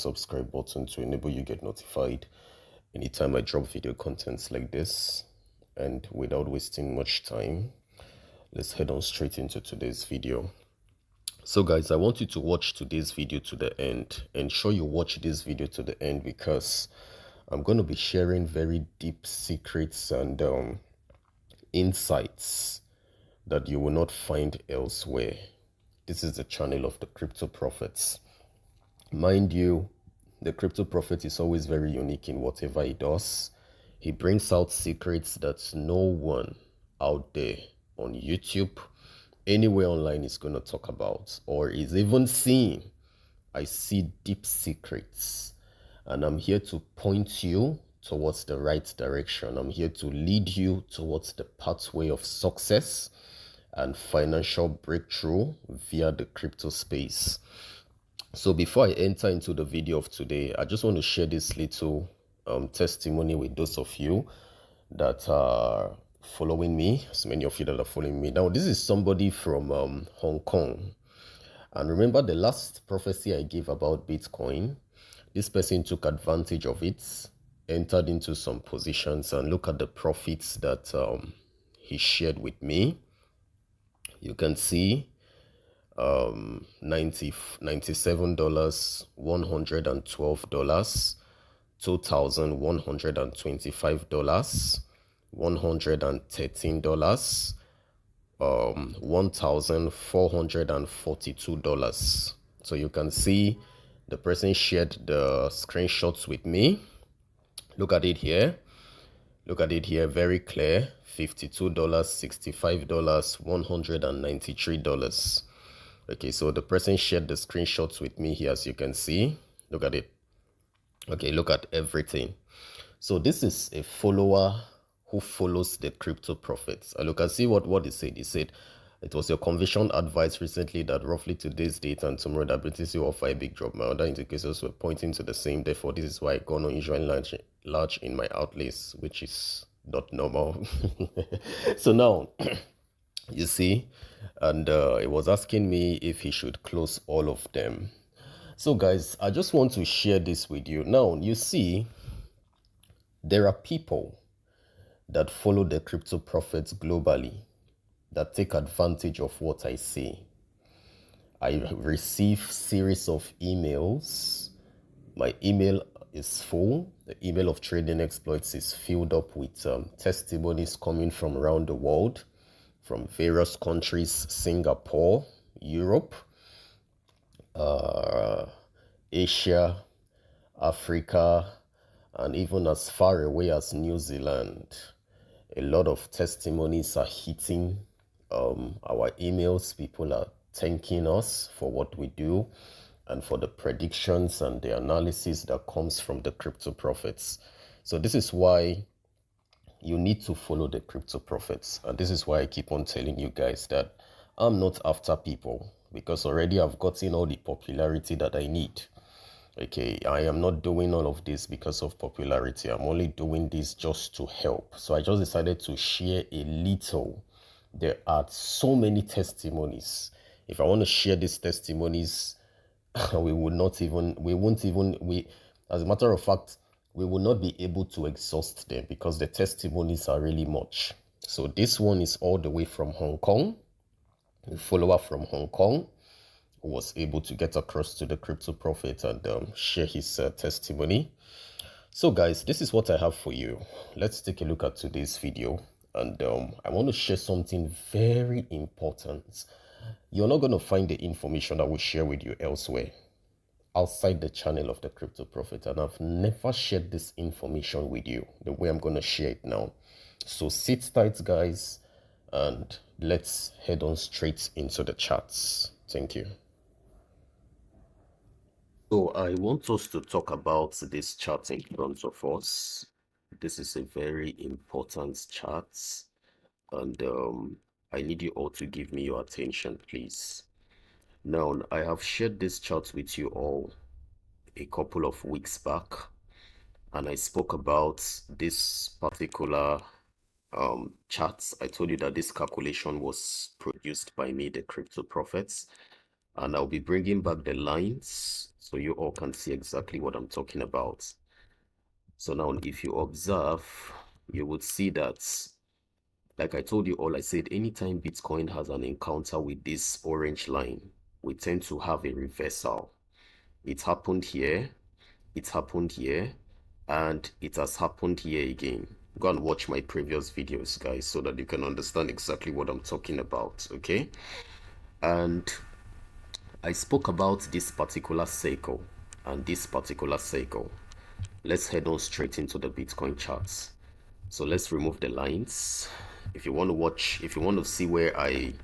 subscribe button to enable you get notified anytime I drop video contents like this. And without wasting much time, let's head on straight into today's video. So guys, I want you to watch today's video to the end. Ensure you watch this video to the end because I'm going to be sharing very deep secrets and insights that you will not find elsewhere. This is the channel of the Crypto Prophets. Mind you, the Crypto Prophet is always very unique in whatever he does. He brings out secrets that no one out there on YouTube, anywhere online is going to talk about or is even seeing. I see deep secrets, and I'm here to point you towards the right direction. I'm here to lead you towards the pathway of success and financial breakthrough via the crypto space. So before I enter into the video of today, I just want to share this little testimony with those of you that are following me, as many of you that are following me. Now, this is somebody from Hong Kong. And remember the last prophecy I gave about Bitcoin? This person took advantage of it, entered into some positions, and look at the profits that he shared with me. You can see $97, $112, $2,125, $113, $1,442. So you can see the person shared the screenshots with me. Look at it here. Look at it here, very clear. $52, $65, $193. Okay, so the person shared the screenshots with me here, as you can see. Look at it. Okay, look at everything. So this is a follower who follows the Crypto Prophets. And you can see what he said. He said, it was your conviction advice recently that roughly today's date and tomorrow that BTC will offer a big drop. My other indicators were pointing to the same. Therefore, this is why I got unusually large in my outlays, which is not normal. So now, you see, and it was asking me if he should close all of them. So guys, I just want to share this with you. Now, you see, there are people that follow the Crypto Prophets globally that take advantage of what I say. I receive series of emails. My email is full. The email of trading exploits is filled up with testimonies coming from around the world, from various countries, Singapore, Europe, Asia, Africa, and even as far away as New Zealand. A lot of testimonies are hitting our emails. People are thanking us for what we do and for the predictions and the analysis that comes from the Crypto Prophets. So this is why you need to follow the Crypto Prophets. And this is why I keep on telling you guys that I'm not after people, because already I've gotten all the popularity that I need. Okay, I am not doing all of this because of popularity. I'm only doing this just to help. So I just decided to share a little. There are so many testimonies. If I want to share these testimonies, as a matter of fact, we will not be able to exhaust them because the testimonies are really much. So this one is all the way from Hong Kong. A follower from Hong Kong who was able to get across to the Crypto Prophet and share his testimony. So guys, this is what I have for you. Let's take a look at today's video. And I want to share something very important. You're not going to find the information I will share with you elsewhere outside the channel of the Crypto Prophet, and I've never shared this information with you the way I'm going to share it now. So sit tight guys, and let's head on straight into the charts. Thank you. So I want us to talk about this chart in front of us. This is a very important chart, and I need you all to give me your attention, please. Now, I have shared this chart with you all a couple of weeks back, and I spoke about this particular charts. I told you that this calculation was produced by me, the Crypto Prophets, and I'll be bringing back the lines so you all can see exactly what I'm talking about. So now if you observe, you would see that, like I told you all, I said anytime Bitcoin has an encounter with this orange line, we tend to have a reversal. It happened here, it happened here, and it has happened here again. Go and watch my previous videos, guys, so that you can understand exactly what I'm talking about, okay? And I spoke about this particular cycle and this particular cycle. Let's head on straight into the Bitcoin charts. So let's remove the lines. If you want to watch, if you want to see where I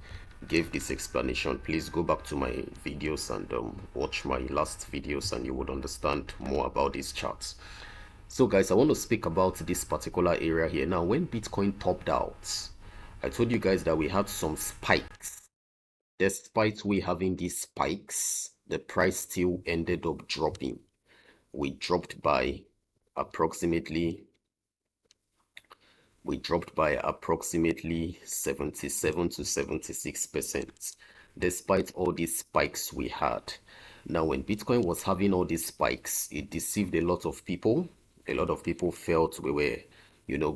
gave this explanation, please go back to my videos and watch my last videos, and you would understand more about these charts. So guys, I want to speak about this particular area here. Now, when Bitcoin topped out, I told you guys that we had some spikes. Despite we having these spikes, the price still ended up dropping. We dropped by approximately 77 to 76%, despite all these spikes we had. Now, when Bitcoin was having all these spikes, it deceived a lot of people. A lot of people felt we were,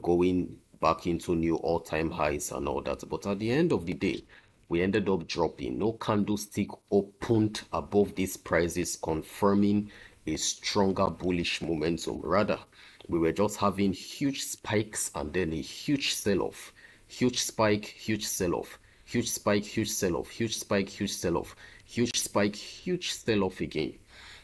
going back into new all-time highs and all that. But at the end of the day, we ended up dropping. No candlestick opened above these prices, confirming a stronger bullish momentum. Rather, we were just having huge spikes and then a huge sell-off. Huge spike, huge sell-off. Huge spike, huge sell-off. Huge spike, huge sell-off. Huge spike, huge sell-off again.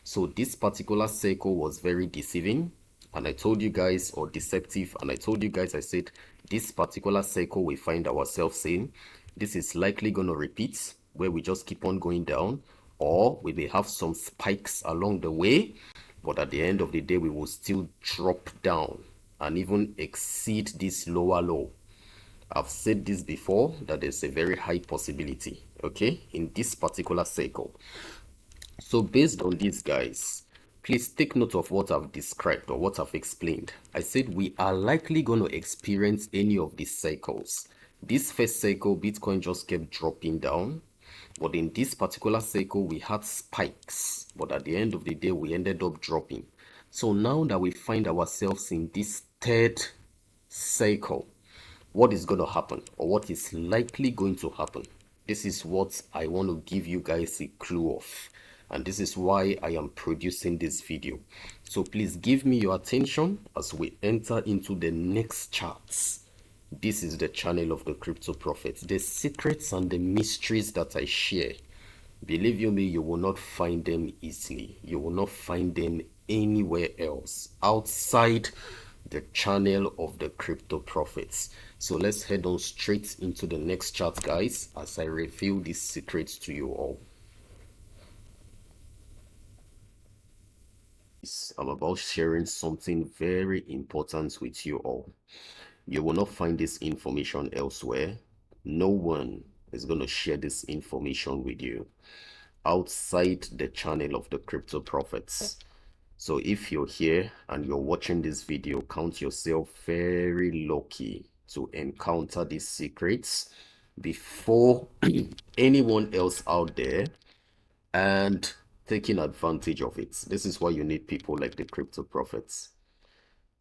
So this particular cycle was very deceiving, and I told you guys, or deceptive, and I told you guys, I said this particular cycle we find ourselves in, this is likely going to repeat, where we just keep on going down, or we may have some spikes along the way, but at the end of the day we will still drop down and even exceed this lower low. I've said this before, that there's a very high possibility, okay, in this particular cycle. So based on this, guys, please take note of what I've described or what I've explained. I said we are likely going to experience any of these cycles. This first cycle, Bitcoin just kept dropping down. But in this particular cycle, we had spikes. But at the end of the day, we ended up dropping. So now that we find ourselves in this third cycle, what is going to happen, or what is likely going to happen? This is what I want to give you guys a clue of, and this is why I am producing this video. So please give me your attention as we enter into the next charts. This is the channel of the Crypto Prophet. The secrets and the mysteries that I share, believe you me, you will not find them easily. You will not find them anywhere else outside the channel of the Crypto Prophets. So let's head on straight into the next chart, guys, as I reveal these secrets to you all. I'm about sharing something very important with you all. You will not find this information elsewhere. No one is going to share this information with you outside the channel of the Crypto Prophets. So if you're here and you're watching this video, count yourself very lucky to encounter these secrets before anyone else out there and taking advantage of it. This is why you need people like the Crypto Prophets.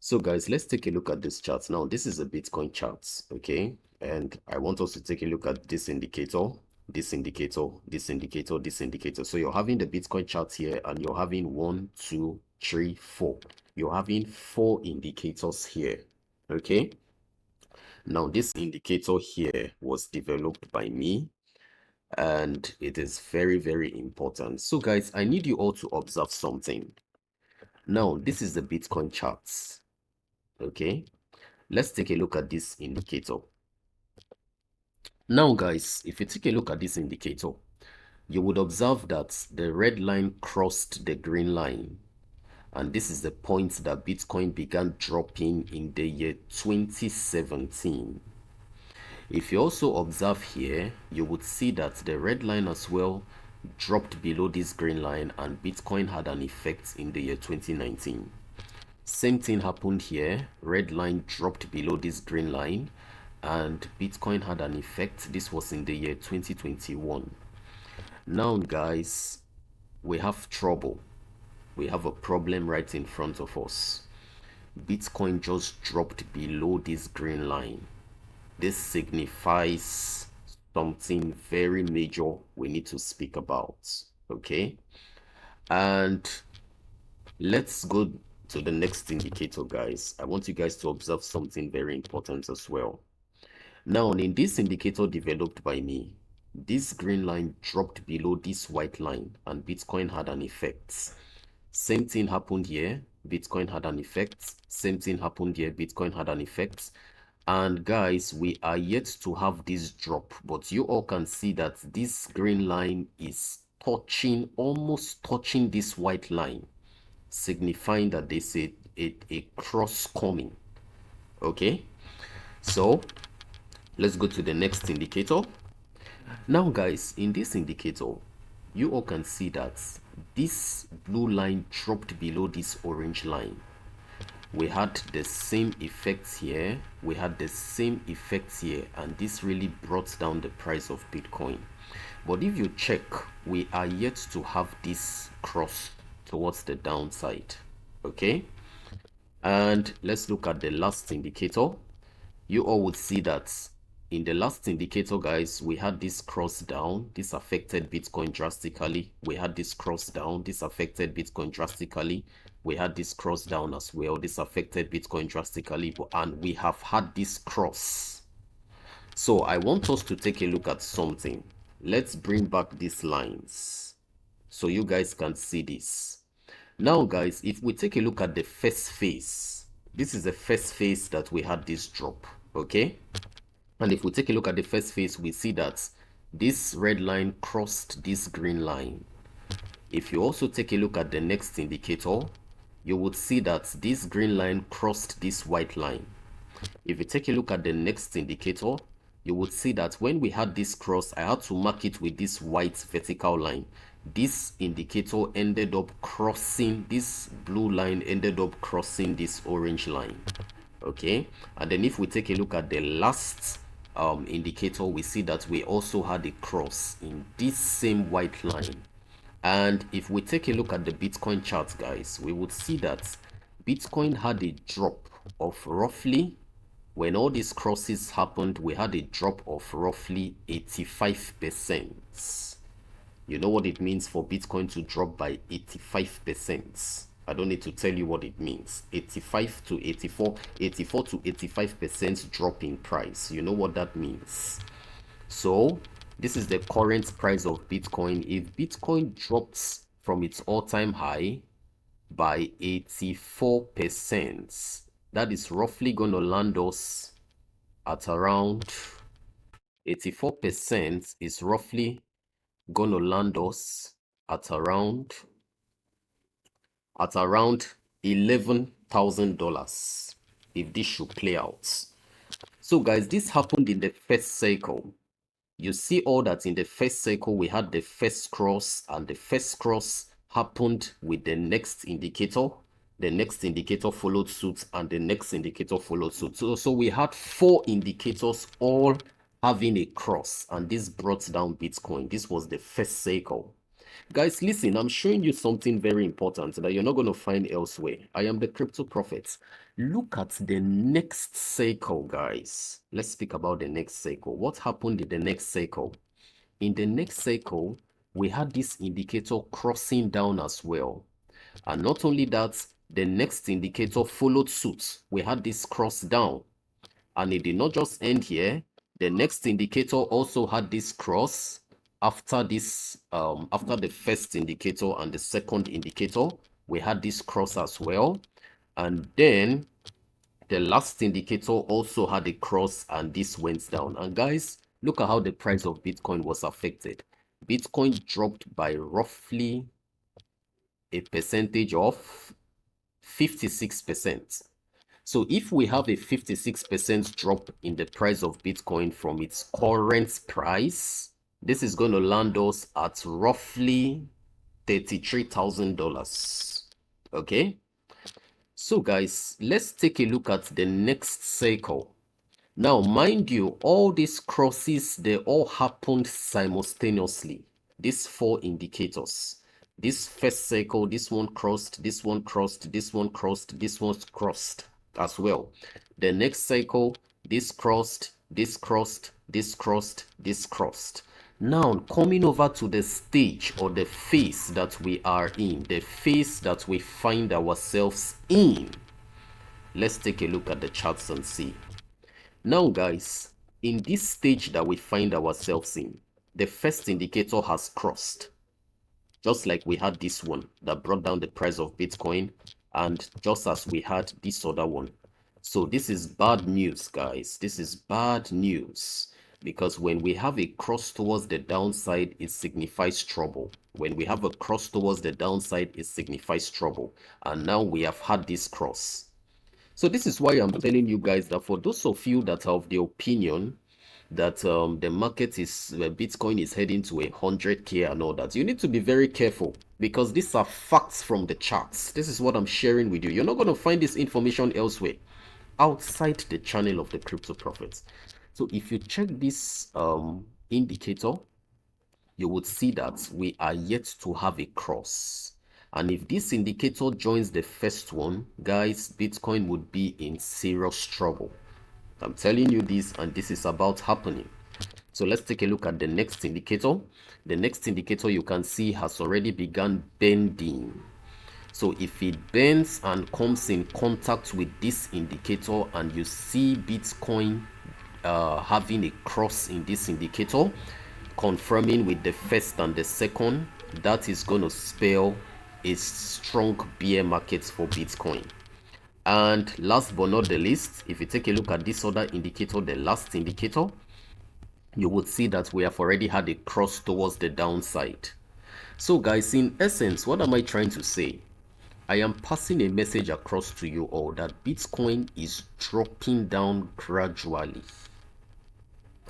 So guys, let's take a look at this chart. Now, this is a Bitcoin chart, okay? And I want us to take a look at this indicator, this indicator, this indicator, this indicator. So you're having the Bitcoin chart here, and you're having 1, 2, 3, 4. You're having 4 indicators here, okay? Now, this indicator here was developed by me, and it is very, very important. So guys, I need you all to observe something. Now, this is the Bitcoin charts, okay? Let's take a look at this indicator. Now, guys, if you take a look at this indicator, you would observe that the red line crossed the green line. And this is the point that Bitcoin began dropping in the year 2017. If you also observe here, you would see that the red line as well dropped below this green line, and Bitcoin had an effect in the year 2019. Same thing happened here. Red line dropped below this green line, and Bitcoin had an effect. This was in the year 2021. Now, guys, we have trouble. we have a problem right in front of us. Bitcoin just dropped below this green line. This signifies something very major we need to speak about. Okay, and let's go to the next indicator, guys. I want you guys to observe something very important as well. Now, in this indicator developed by me, this green line dropped below this white line and Bitcoin had an effect. Same thing happened here. Bitcoin had an effect. Same thing happened here. Bitcoin had an effect. And guys, we are yet to have this drop, but you all can see that this green line is touching, almost touching this white line, signifying that there's a cross coming. Okay, so let's go to the next indicator. Now guys, in this indicator, you all can see that this blue line dropped below this orange line. We had the same effects here, we had the same effects here, and this really brought down the price of Bitcoin. But if you check, we are yet to have this cross towards the downside. Okay, and let's look at the last indicator. You all would see that in the last indicator, guys, we had this cross down. This affected Bitcoin drastically. We had this cross down. This affected Bitcoin drastically. We had this cross down as well. This affected Bitcoin drastically. And we have had this cross. So I want us to take a look at something. Let's bring back these lines so you guys can see this. Now, guys, if we take a look at the first phase, this is the first phase that we had this drop. Okay, and if we take a look at the first phase, we see that this red line crossed this green line. If you also take a look at the next indicator, you would see that this green line crossed this white line. If you take a look at the next indicator, you would see that when we had this cross, I had to mark it with this white vertical line. This indicator ended up crossing, this blue line ended up crossing this orange line. Okay, and then if we take a look at the last indicator, we see that we also had a cross in this same white line. And if we take a look at the Bitcoin chart, guys, we would see that Bitcoin had a drop of roughly, when all these crosses happened, we had a drop of roughly 85%. You know what it means for Bitcoin to drop by 85%? I don't need to tell you what it means. 85 to 84 to 85% drop in price. You know what that means. So this is the current price of Bitcoin. If Bitcoin drops from its all-time high by 84%, that is roughly going to land us at around 84% is roughly going to land us at around $11,000 if this should play out. So guys, this happened in the first cycle. You see all that in the first cycle, we had the first cross, and the first cross happened with the next indicator. The next indicator followed suit, and the next indicator followed suit. So we had 4 indicators all having a cross, and this brought down Bitcoin. This was the first cycle. Guys, listen, I'm showing you something very important that you're not going to find elsewhere. I am the Crypto Prophet. Look at the next cycle, guys. Let's speak about the next cycle. What happened in the next cycle? In the next cycle, we had this indicator crossing down as well. And not only that, the next indicator followed suit. We had this cross down. And it did not just end here. The next indicator also had this cross. After this, after the first indicator and the second indicator, we had this cross as well. And then the last indicator also had a cross, and this went down. And guys, look at how the price of Bitcoin was affected. Bitcoin dropped by roughly a percentage of 56%. So if we have a 56% drop in the price of Bitcoin from its current price, this is going to land us at roughly $33,000. Okay, so guys, let's take a look at the next cycle. Now, mind you, all these crosses, they all happened simultaneously. These 4 indicators, This first cycle, this one crossed, this one crossed, this one crossed, this one's crossed as well. The next cycle, this crossed, this crossed, this crossed, this crossed. Now, coming over to the stage or the phase that we are in, the phase that we find ourselves in. Let's take a look at the charts and see. Now, guys, in this stage that we find ourselves in, the first indicator has crossed. Just like we had this one that brought down the price of Bitcoin, and just as we had this other one. So this is bad news, guys. This is bad news, because when we have a cross towards the downside, it signifies trouble. When we have a cross towards the downside, it signifies trouble. And now we have had this cross. So this is why I'm telling you guys that for those of you that are of the opinion that the market is Bitcoin is heading to 100K and all that, you need to be very careful, because these are facts from the charts. This is what I'm sharing with you. You're not going to find this information elsewhere outside the channel of the Crypto Prophets. So if you check this indicator, you would see that we are yet to have a cross. And if this indicator joins the first one, guys, Bitcoin would be in serious trouble. I'm telling you this, and this is about happening. So let's take a look at the next indicator. The next indicator you can see has already begun bending. So if it bends and comes in contact with this indicator, and you see Bitcoin having a cross in this indicator, confirming with the first and the second, that is going to spell a strong bear market for Bitcoin. And last but not the least, if you take a look at this other indicator, the last indicator, you would see that we have already had a cross towards the downside. So guys, in essence, what am I trying to say? I am passing a message across to you all that Bitcoin is dropping down gradually.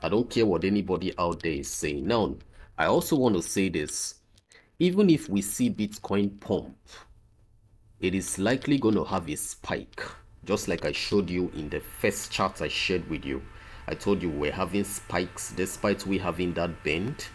I don't care what anybody out there is saying. Now, I also want to say this. Even if we see Bitcoin pump, it is likely going to have a spike, just like I showed you in the first chart I shared with you. I told you we're having spikes despite we having that bend,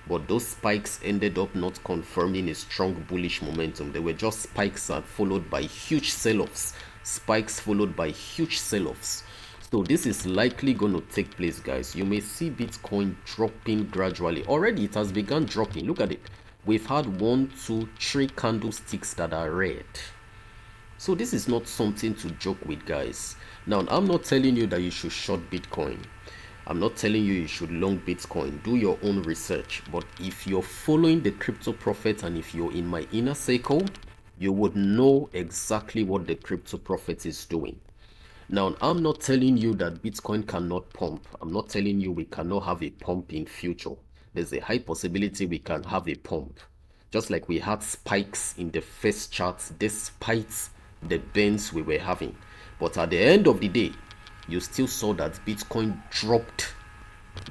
but those spikes ended up not confirming a strong bullish momentum. They were just spikes and followed by huge sell-offs, spikes followed by huge sell-offs. So this is likely going to take place, guys. You may see Bitcoin dropping gradually. Already it has begun dropping. Look at it. We've had 1, 2, 3 candlesticks that are red. So this is not something to joke with, guys. Now, I'm not telling you that you should short Bitcoin. I'm not telling you you should long Bitcoin. Do your own research. But if you're following the Crypto Prophet and if you're in my inner circle, you would know exactly what the Crypto Prophet is doing. Now, I'm not telling you that Bitcoin cannot pump. I'm not telling you we cannot have a pump in future. There's a high possibility we can have a pump. Just like we had spikes in the first charts despite the bends we were having. But at the end of the day, you still saw that Bitcoin dropped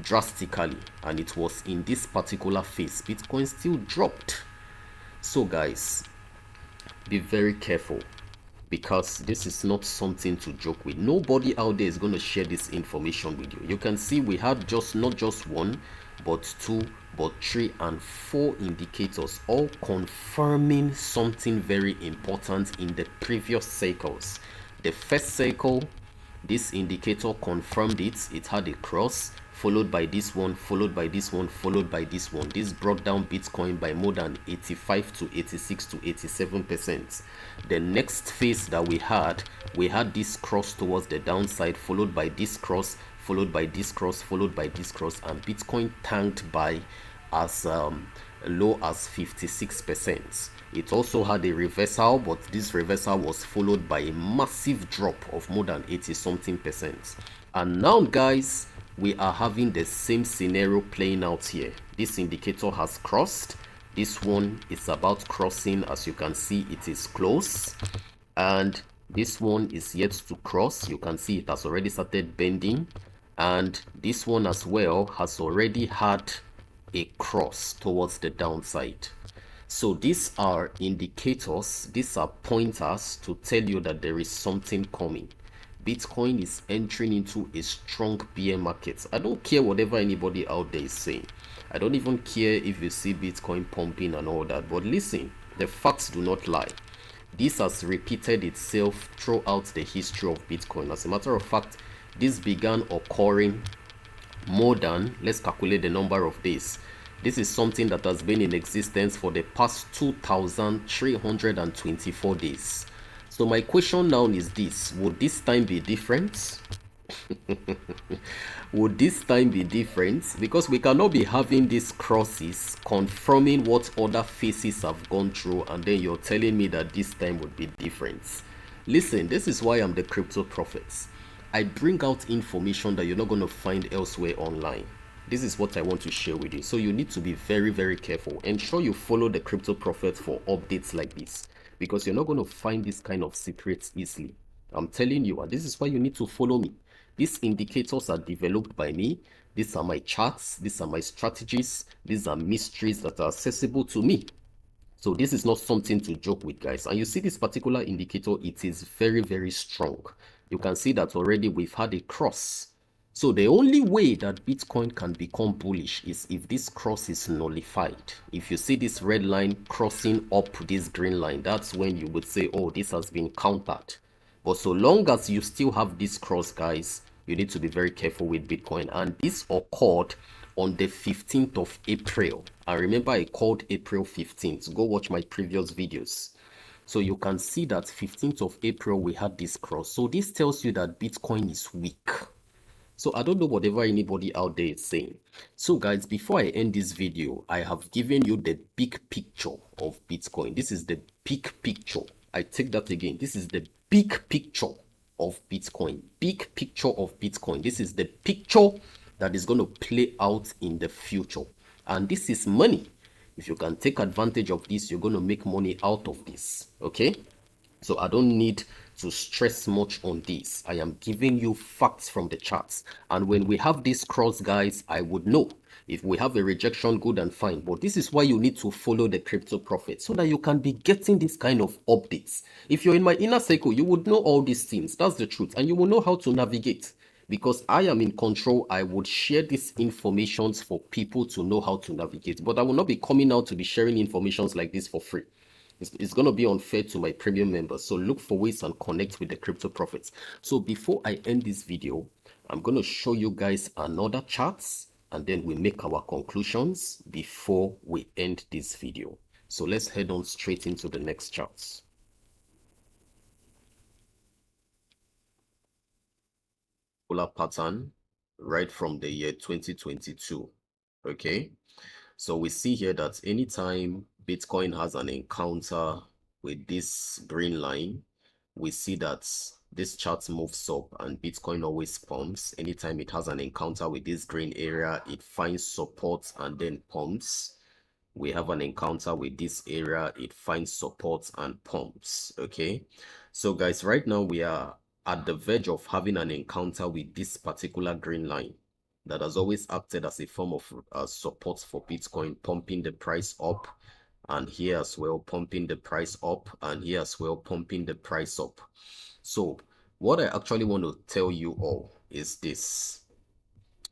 drastically, and it was in this particular phase Bitcoin still dropped. So guys, be very careful, because this is not something to joke with. Nobody out there is going to share this information with you. You can see we had not just one, but 2, but 3 and 4 indicators, all confirming something very important in the previous cycles. The first cycle, this indicator confirmed it. It had a cross, followed by this one, followed by this one, followed by this one. This brought down Bitcoin by more than 85 to 86 to 87%. The next phase that we had this cross towards the downside, followed by this cross, followed by this cross, followed by this cross, and Bitcoin tanked by as low as 56%. It also had a reversal, but this reversal was followed by a massive drop of more than 80 something percent. And now, guys, we are having the same scenario playing out here. This indicator has crossed. This one is about crossing. As you can see, it is close, and this one is yet to cross. You can see it has already started bending, and this one as well has already had a cross towards the downside. So these are indicators, these are pointers to tell you that there is something coming. Bitcoin is entering into a strong bear market. I don't care whatever anybody out there is saying. I don't even care if you see Bitcoin pumping and all that. But listen, The facts do not lie. This has repeated itself throughout the history of Bitcoin. As a matter of fact, this began occurring more than, let's calculate the number of days. This is something that has been in existence for the past 2,324 days. So my question now is this: would this time be different? Would this time be different? Because we cannot be having these crosses confirming what other phases have gone through, and then you're telling me that this time would be different. Listen, this is why I'm the Crypto Prophet. I bring out information that you're not going to find elsewhere online. This is what I want to share with you. So you need to be very, very careful. Ensure you follow the Crypto Prophet for updates like this, because you're not going to find this kind of secrets easily. I'm telling you, and this is why you need to follow me. These indicators are developed by me. These are my charts. These are my strategies. These are mysteries that are accessible to me. So this is not something to joke with, guys. And you see this particular indicator, it is very, very strong. You can see that already we've had a cross. So the only way that Bitcoin can become bullish is if this cross is nullified. If you see this red line crossing up this green line, that's when you would say, oh, this has been countered. But so long as you still have this cross, guys, you need to be very careful with Bitcoin. And this occurred on the 15th of April. And remember, I called April 15th. Go watch my previous videos. So you can see that 15th of April, we had this cross. So this tells you that Bitcoin is weak. So I don't know whatever anybody out there is saying. So guys, before I end this video, I have given you the big picture of Bitcoin. This is the big picture. I take that again. This is the big picture of Bitcoin. Big picture of Bitcoin. This is the picture that is going to play out in the future. And this is money. If you can take advantage of this, you're going to make money out of this. Okay? So I don't need to stress much on this. I am giving you facts from the charts. And when we have this cross, guys, I would know. If we have a rejection, good and fine. But this is why you need to follow the Crypto Prophet, so that you can be getting this kind of updates. If you're in my inner circle, you would know all these things. That's the truth. And you will know how to navigate. Because I am in control, I would share these informations for people to know how to navigate. But I will not be coming out to be sharing informations like this for free. It's going to be unfair to my premium members. So look for ways and connect with the Crypto Prophets. So before I end this video, I'm going to show you guys another charts, and then we make our conclusions before we end this video. So let's head on straight into the next charts. Polar pattern right from the year 2022. Okay. So we see here that anytime Bitcoin has an encounter with this green line, we see that this chart moves up and Bitcoin always pumps. Anytime it has an encounter with this green area, it finds support and then pumps. We have an encounter with this area, it finds support and pumps. Okay. So guys, right now we are at the verge of having an encounter with this particular green line that has always acted as a form of support for Bitcoin, pumping the price up, and here as well pumping the price up, and here as well pumping the price up. So what I actually want to tell you all is this.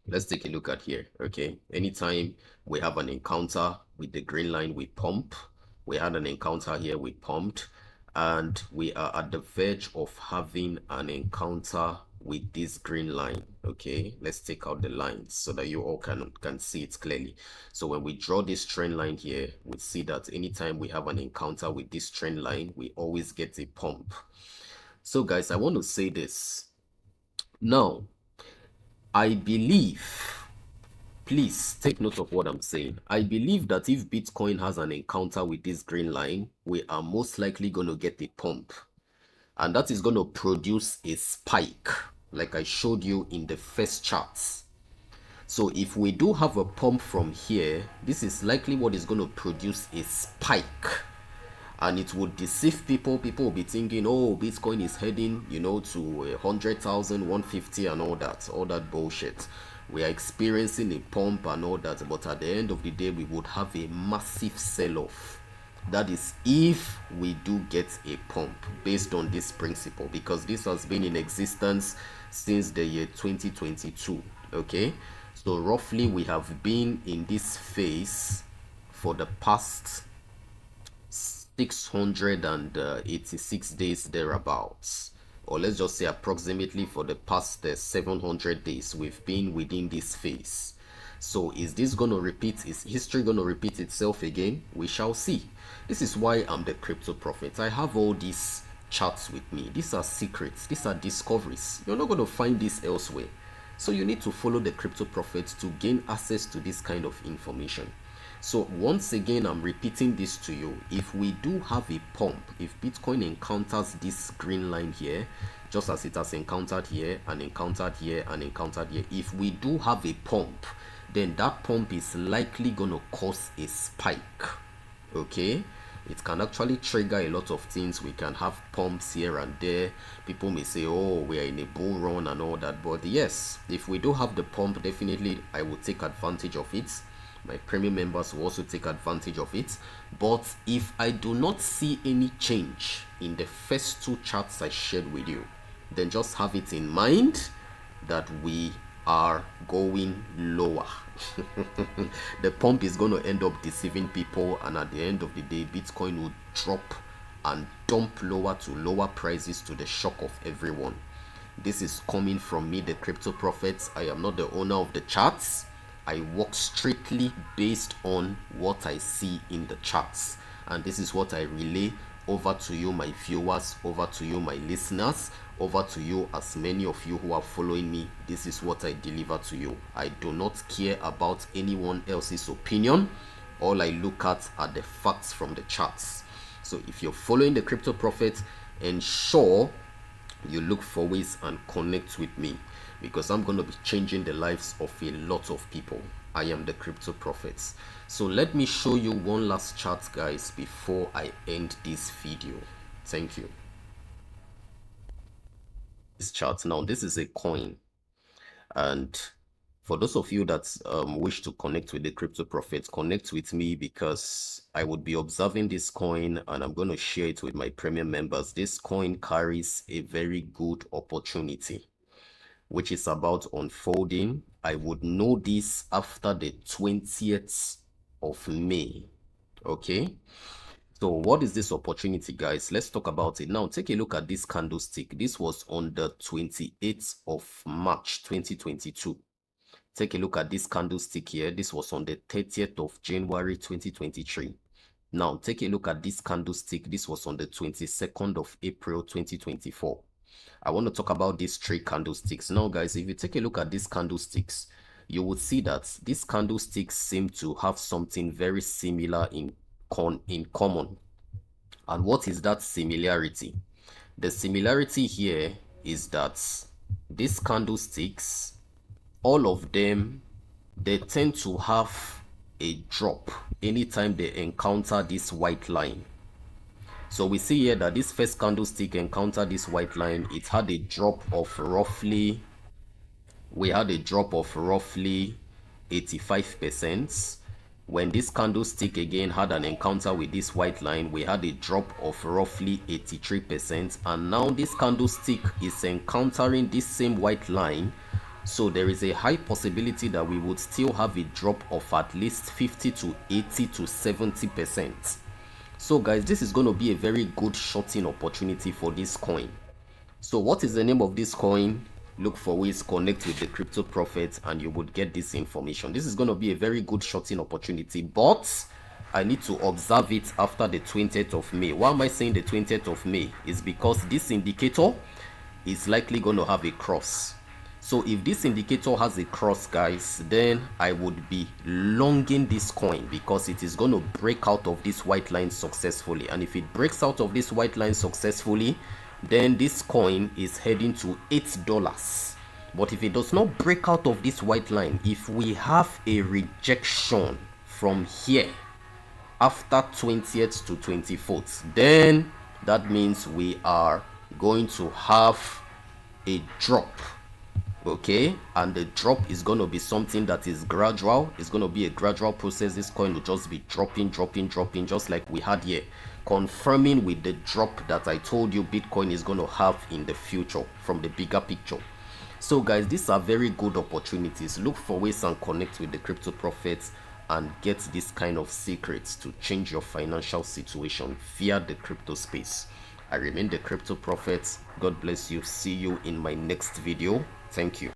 Let's take a look at here. Okay, anytime we have an encounter with the green line, we pump. We had an encounter here, we pumped, and we are at the verge of having an encounter with this green line. Okay, let's take out the lines so that you all can see it clearly. So when we draw this trend line here, we see that anytime we have an encounter with this trend line, we always get a pump. So guys, I want to say this now. I believe, please take note of what I'm saying. I believe that if Bitcoin has an encounter with this green line, we are most likely going to get a pump. And that is going to produce a spike, like I showed you in the first charts. So if we do have a pump from here, this is likely what is going to produce a spike. And it would deceive people. People will be thinking, oh, Bitcoin is heading, you know, to 100,000, 150 and all that bullshit. We are experiencing a pump and all that, but at the end of the day, we would have a massive sell-off. That is if we do get a pump based on this principle, because this has been in existence since the year 2022. Okay, so roughly we have been in this phase for the past 686 days thereabouts, or let's just say approximately for the past 700 days we've been within this phase. So is this going to repeat? Is history going to repeat itself again? We shall see. This is why I'm the Crypto Prophet. I have all these charts with me. These are secrets. These are discoveries. You're not going to find this elsewhere. So you need to follow the Crypto Prophet to gain access to this kind of information. So once again, I'm repeating this to you. If we do have a pump, if Bitcoin encounters this green line here, just as it has encountered here and encountered here and encountered here, if we do have a pump, then that pump is likely going to cause a spike. Okay, it can actually trigger a lot of things. We can have pumps here and there. People may say, oh, we are in a bull run and all that, but yes, if we do have the pump, definitely I will take advantage of it. My premium members will also take advantage of it. But if I do not see any change in the first two charts I shared with you, then just have it in mind that we are going lower. The pump is going to end up deceiving people, and at the end of the day, Bitcoin will drop and dump lower to lower prices, to the shock of everyone. This is coming from me, the Crypto Prophet. I am not the owner of the charts. I work strictly based on what I see in the charts, and this is what I relay over to you, my viewers, over to you, my listeners, over to you, as many of you who are following me. This is what I deliver to you. I do not care about anyone else's opinion. All I look at are the facts from the charts. So if you're following the Crypto Prophet, ensure you look for ways and connect with me, because I'm going to be changing the lives of a lot of people. I am the Crypto Prophet. So let me show you one last chart, guys, before I end this video. Thank you. This chart now, this is a coin, and for those of you that wish to connect with the Crypto Prophet, connect with me, because I would be observing this coin and I'm going to share it with my premium members. This coin carries a very good opportunity which is about unfolding. I would know this after the 20th of May. Okay, so what is this opportunity, guys? Let's talk about it now. Take a look at this candlestick. This was on the 28th of March 2022. Take a look at this candlestick here. This was on the 30th of January 2023. Now take a look at this candlestick. This was on the 22nd of April 2024. I want to talk about these three candlesticks. Now, guys, if you take a look at these candlesticks, you would see that these candlesticks seem to have something very similar in common. And what is that similarity? The similarity here is that these candlesticks, all of them, they tend to have a drop anytime they encounter this white line. So we see here that this first candlestick encountered this white line. It had a drop of roughly, 85%. When this candlestick again had an encounter with this white line, we had a drop of roughly 83%. And now this candlestick is encountering this same white line. So there is a high possibility that we would still have a drop of at least 50 to 80 to 70%. So guys, this is going to be a very good shorting opportunity for this coin. So what is the name of this coin? Look for ways, connect with the Crypto Prophet, and you would get this information. This is going to be a very good shorting opportunity, but I need to observe it after the 20th of May. Why am I saying the 20th of May? Is because this indicator is likely going to have a cross. So if this indicator has a cross, guys, then I would be longing this coin, because it is going to break out of this white line successfully. And if it breaks out of this white line successfully, then this coin is heading to $8. But if it does not break out of this white line, if we have a rejection from here after 20th to 24th, then that means we are going to have a drop. Okay, and the drop is going to be something that is gradual. It's going to be a gradual process. This coin will just be dropping, just like we had here, confirming with the drop that I told you Bitcoin is going to have in the future from the bigger picture. So guys, these are very good opportunities. Look for ways and connect with the Crypto Prophet, and get this kind of secrets to change your financial situation via the crypto space. I remain the Crypto Prophet. God bless you. See you in my next video. Thank you.